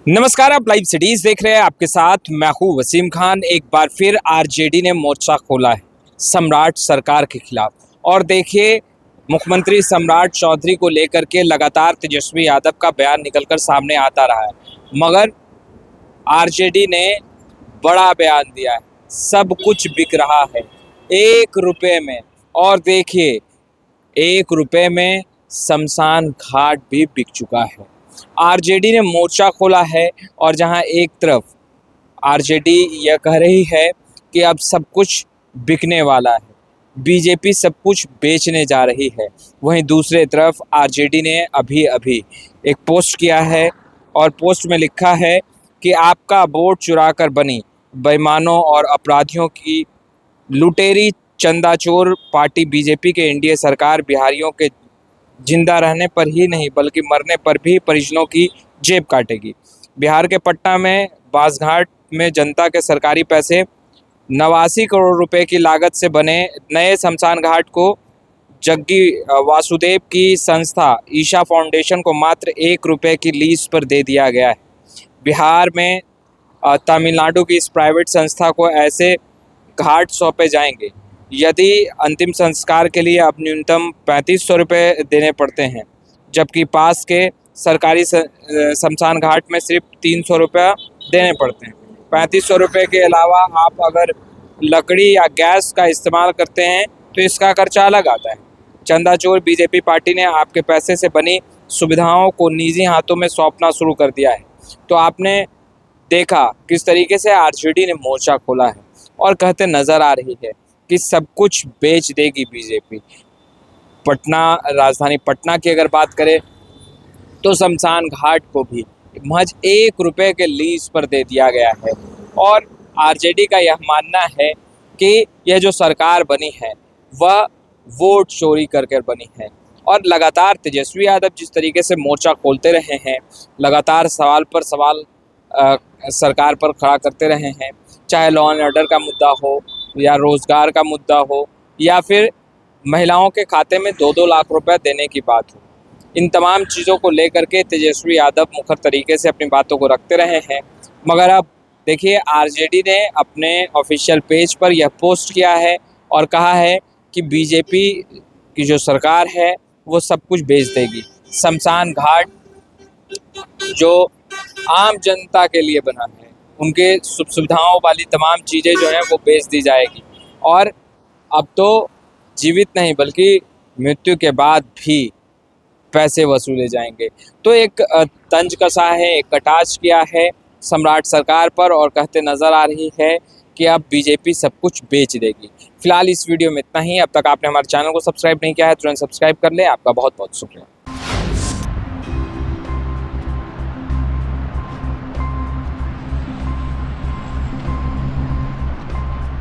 नमस्कार, आप live cities देख रहे हैं। आपके साथ मैं हूं वसीम खान। एक बार फिर आरजेडी ने मोर्चा खोला है सम्राट सरकार के खिलाफ। और देखिए, मुख्यमंत्री सम्राट चौधरी को लेकर के लगातार तेजस्वी यादव का बयान निकलकर सामने आता रहा है, मगर आरजेडी ने बड़ा बयान दिया है। सब कुछ बिक रहा है 1 रुपए में। और देखिए, 1 रुपए में शमशान घाट भी बिक चुका है। आरजेडी ने मोर्चा खोला है और जहां एक तरफ आरजेडी यह कह रही है कि अब सब कुछ बिकने वाला है, बीजेपी सब कुछ बेचने जा रही है, वहीं दूसरे तरफ आरजेडी ने अभी अभी एक पोस्ट किया है और पोस्ट में लिखा है कि आपका वोट चुराकर बनी बेईमानों और अपराधियों की लुटेरी चंदाचोर पार्टी बीजेपी के एनडीए सरकार बिहारियों के जिंदा रहने पर ही नहीं बल्कि मरने पर भी परिजनों की जेब काटेगी। बिहार के पटना में बांसघाट में जनता के सरकारी पैसे 89 करोड़ रुपए की लागत से बने नए शमशान घाट को जग्गी वासुदेव की संस्था ईशा फाउंडेशन को मात्र 1 रुपए की लीज पर दे दिया गया है। बिहार में तमिलनाडु की इस प्राइवेट संस्था को ऐसे घाट सौंपे जाएंगे। यदि अंतिम संस्कार के लिए अब न्यूनतम 3500 रुपये देने पड़ते हैं, जबकि पास के सरकारी शमशान घाट में सिर्फ 300 रुपया देने पड़ते हैं। 3500 रुपये के अलावा आप अगर लकड़ी या गैस का इस्तेमाल करते हैं तो इसका खर्चा अलग आता है। चंदाचोर बीजेपी पार्टी ने आपके पैसे से बनी सुविधाओं को निजी हाथों में सौंपना शुरू कर दिया है। तो आपने देखा किस तरीके से आरजेडी ने मोर्चा खोला है और कहते नजर आ रही है कि सब कुछ बेच देगी बीजेपी। पटना, राजधानी पटना की अगर बात करें तो शमशान घाट को भी महज 1 रुपए के लीज पर दे दिया गया है। और आरजेडी का यह मानना है कि यह जो सरकार बनी है वह वोट चोरी कर बनी है। और लगातार तेजस्वी यादव जिस तरीके से मोर्चा खोलते रहे हैं, लगातार सवाल पर सवाल सरकार पर खड़ा करते रहे हैं, चाहे लॉ एंड ऑर्डर का मुद्दा हो या रोजगार का मुद्दा हो या फिर महिलाओं के खाते में 2-2 लाख रुपए देने की बात हो, इन तमाम चीज़ों को लेकर के तेजस्वी यादव मुखर तरीके से अपनी बातों को रखते रहे हैं। मगर अब देखिए, आरजेडी ने अपने ऑफिशियल पेज पर यह पोस्ट किया है और कहा है कि बीजेपी की जो सरकार है वो सब कुछ बेच देगी। शमशान घाट जो आम जनता के लिए बना है, उनके सुख सुविधाओं वाली तमाम चीज़ें जो हैं वो बेच दी जाएगी। और अब तो जीवित नहीं बल्कि मृत्यु के बाद भी पैसे वसूले जाएंगे। तो एक तंज कसा है, एक कटाक्ष किया है सम्राट सरकार पर और कहते नज़र आ रही है कि अब बीजेपी सब कुछ बेच देगी। फिलहाल इस वीडियो में इतना ही। अब तक आपने हमारे चैनल को सब्सक्राइब नहीं किया है तुरंत सब्सक्राइब कर लें। आपका बहुत बहुत शुक्रिया।